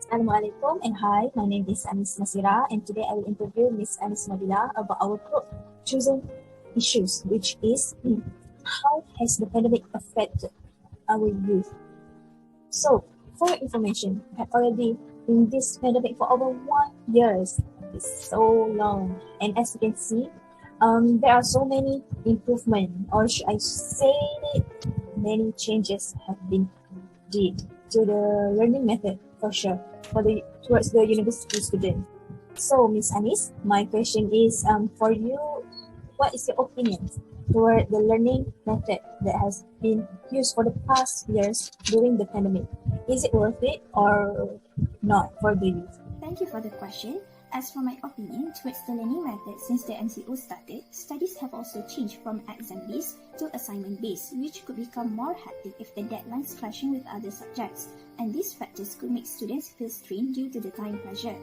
Assalamualaikum and hi, my name is Anis Nasira and today I will interview Miss Anis Nabila about our chosen issues, which is how has the pandemic affected our youth? So, for your information, we have already in this pandemic for over 1 year. It's so long, and as you can see, there are so many improvement, or should I say, many changes have been did to the learning method for sure for the towards the university student. So, Miss Anis, my question is for you, what is your opinion toward the learning method that has been used for the past years during the pandemic? Is it worth it or not for the youth? Thank you for the question. As for my opinion towards the learning method since the MCO started, studies have also changed from exam-based to assignment-based, which could become more hectic if the deadlines clashing with other subjects, and these factors could make students feel strained due to the time pressure.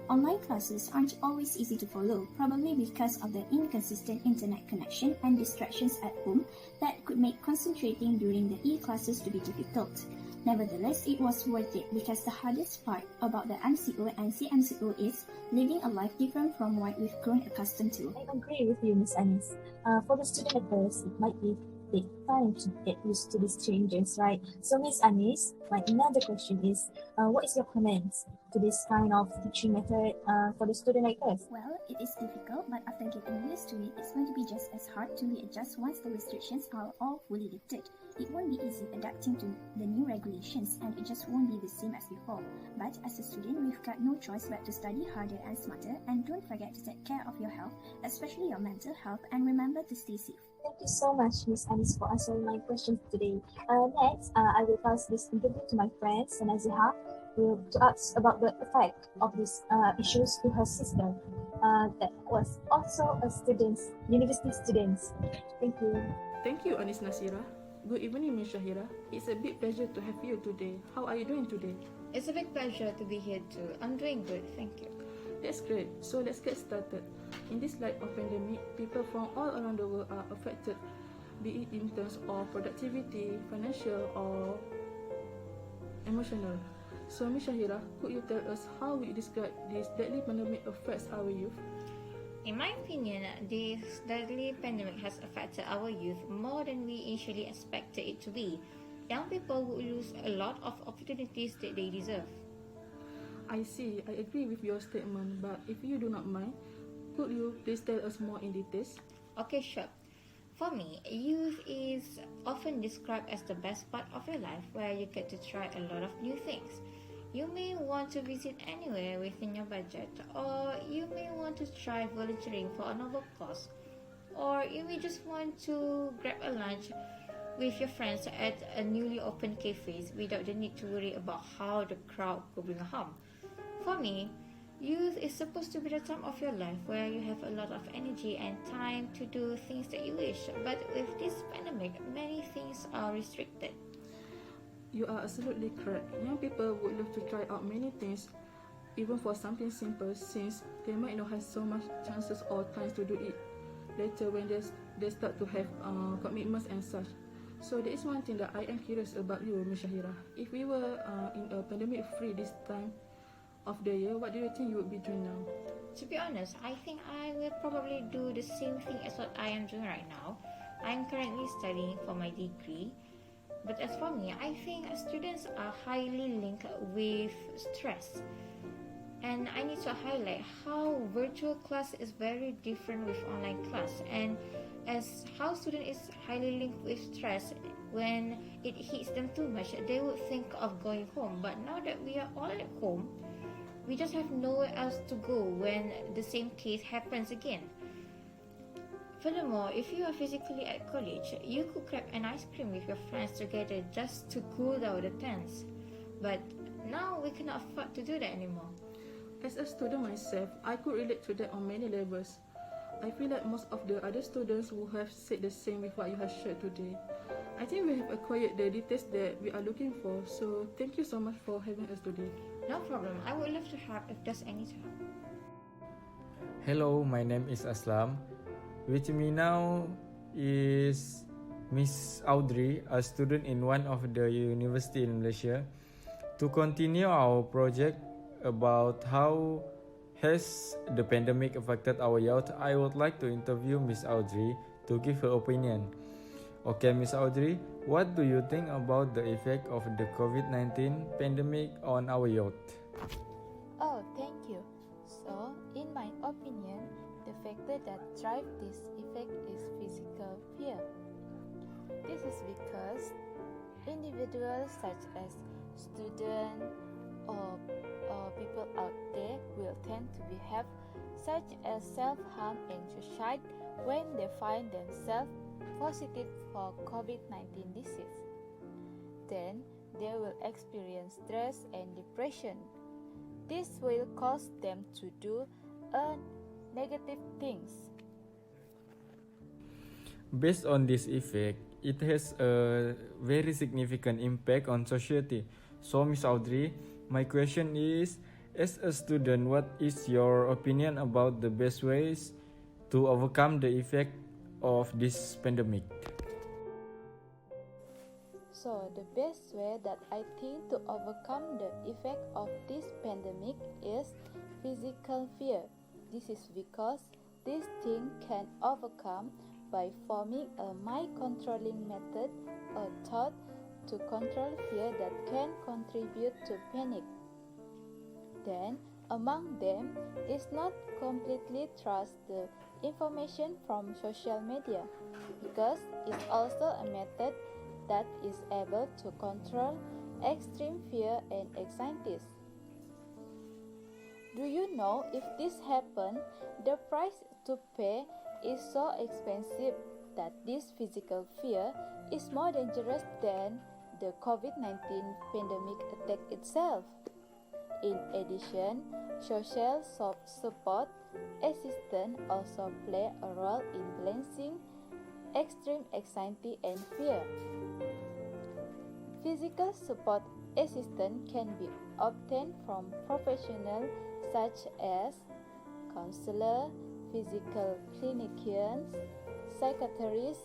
Online classes aren't always easy to follow, probably because of the inconsistent internet connection and distractions at home that could make concentrating during the e-classes to be difficult. Nevertheless, it was worth it because the hardest part about the MCO and CMCO is living a life different from what we've grown accustomed to. I agree with you, Miss Anis. For the student at first, it might be take time to get used to these changes, right? So, Miss Anis, my another question is, what is your comments to this kind of teaching method for the student like us? Well, it is difficult, but after getting used to it, it's going to be just as hard to readjust once the restrictions are all fully lifted. It won't be easy adapting to the new regulations, and it just won't be the same as before. But as a student, we've got no choice but to study harder and smarter, and don't forget to take care of your health, especially your mental health, and remember to stay safe. Thank you so much, Miss Anis, for answering my questions today. Next, I will pass this interview to my friend Sanaziha to ask about the effect of these issues to her sister that was also a student, university student. Thank you. Thank you, Anis Nasira. Good evening, Ms. Shahira. It's a big pleasure to have you today. How are you doing today? It's a big pleasure to be here too. I'm doing good, thank you. That's great. So let's get started. In this light of pandemic, people from all around the world are affected, be it in terms of productivity, financial, or emotional. So, Ms. Shahira, could you tell us how we describe this deadly pandemic affects our youth? In my opinion, this deadly pandemic has affected our youth more than we initially expected it to be. Young people will lose a lot of opportunities that they deserve. I see. I agree with your statement, but if you do not mind, could you please tell us more in details? Okay, sure. For me, youth is often described as the best part of your life where you get to try a lot of new things. You may want to visit anywhere within your budget, or you may want to try volunteering for a novel cause, or you may just want to grab a lunch with your friends at a newly opened cafes without the need to worry about how the crowd could bring harm. For me, youth is supposed to be the time of your life where you have a lot of energy and time to do things that you wish, but with this pandemic, many things are restricted. You are absolutely correct. Young people would love to try out many things, even for something simple, since they might not have so much chances or times to do it later when they start to have commitments and such. So there is one thing that I am curious about you, Ms. Shahira. If we were in a pandemic-free this time of the year, what do you think you would be doing now? To be honest, I think I will probably do the same thing as what I am doing right now. I am currently studying for my degree. But as for me, I think students are highly linked with stress. And I need to highlight how virtual class is very different with online class, and as how student is highly linked with stress, when it hits them too much, they would think of going home. But now that we are all at home, we just have nowhere else to go when the same case happens again. Furthermore, if you are physically at college, you could grab an ice cream with your friends together just to cool down the tense. But now we cannot afford to do that anymore. As a student myself, I could relate to that on many levels. I feel like most of the other students who have said the same with what you have shared today. I think we have acquired the details that we are looking for, so thank you so much for having us today. No problem, I would love to help if there's any time. Hello, my name is Aslam. With me now is Miss Audrey, a student in one of the university in Malaysia. To continue our project, about how has the pandemic affected our youth, I would like to interview Miss Audrey to give her opinion. Okay, Miss Audrey, what do you think about the effect of the COVID-19 pandemic on our youth? Oh, thank you. So, in my opinion, the factor that drives this effect is physical fear. This is because individuals such as students or people out there will tend to behave such as self-harm and suicide when they find themselves positive for COVID-19 disease. Then they will experience stress and depression. This will cause them to do negative things. Based on this effect, it has a very significant impact on society. So, Miss Audrey, my question is, as a student, what is your opinion about the best ways to overcome the effect of this pandemic? So, the best way that I think to overcome the effect of this pandemic is physical fear. This is because this thing can overcome by forming a mind-controlling method or thought to control fear that can contribute to panic. Then, among them is not completely trust the information from social media, because it's also a method that is able to control extreme fear and anxiety. Do you know if this happens, the price to pay is so expensive that this physical fear is more dangerous than the COVID-19 pandemic attack itself. In addition, social support assistance also play a role in balancing extreme anxiety and fear. Physical support assistance can be obtained from professionals such as counselors, physical clinicians, psychiatrists,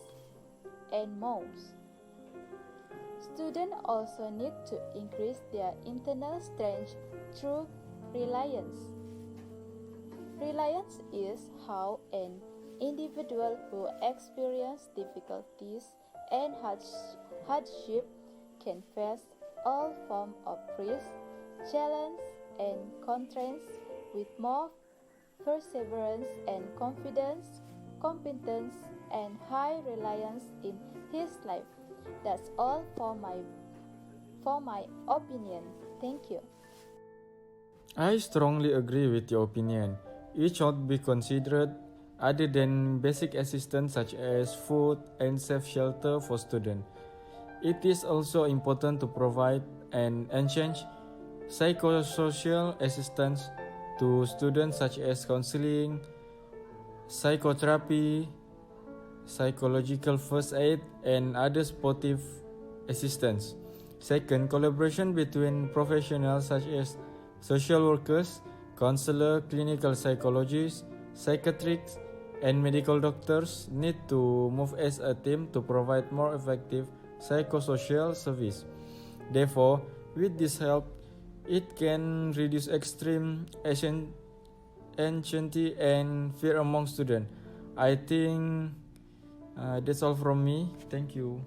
and more. Students also need to increase their internal strength through resilience. Resilience is how an individual who experiences difficulties and hardship can face all forms of risk, challenge, and constraints with more perseverance and confidence, competence, and high reliance in his life. That's all for my opinion. Thank you. I strongly agree with your opinion. It should be considered other than basic assistance such as food and safe shelter for students. It is also important to provide and enhance psychosocial assistance to students such as counseling, psychotherapy, psychological first aid, and other supportive assistance. Second, collaboration between professionals such as social workers, counselor, clinical psychologists, psychiatrists, and medical doctors need to move as a team to provide more effective psychosocial service. Therefore, with this help, it can reduce extreme anxiety and fear among students. I think that's all from me. Thank you.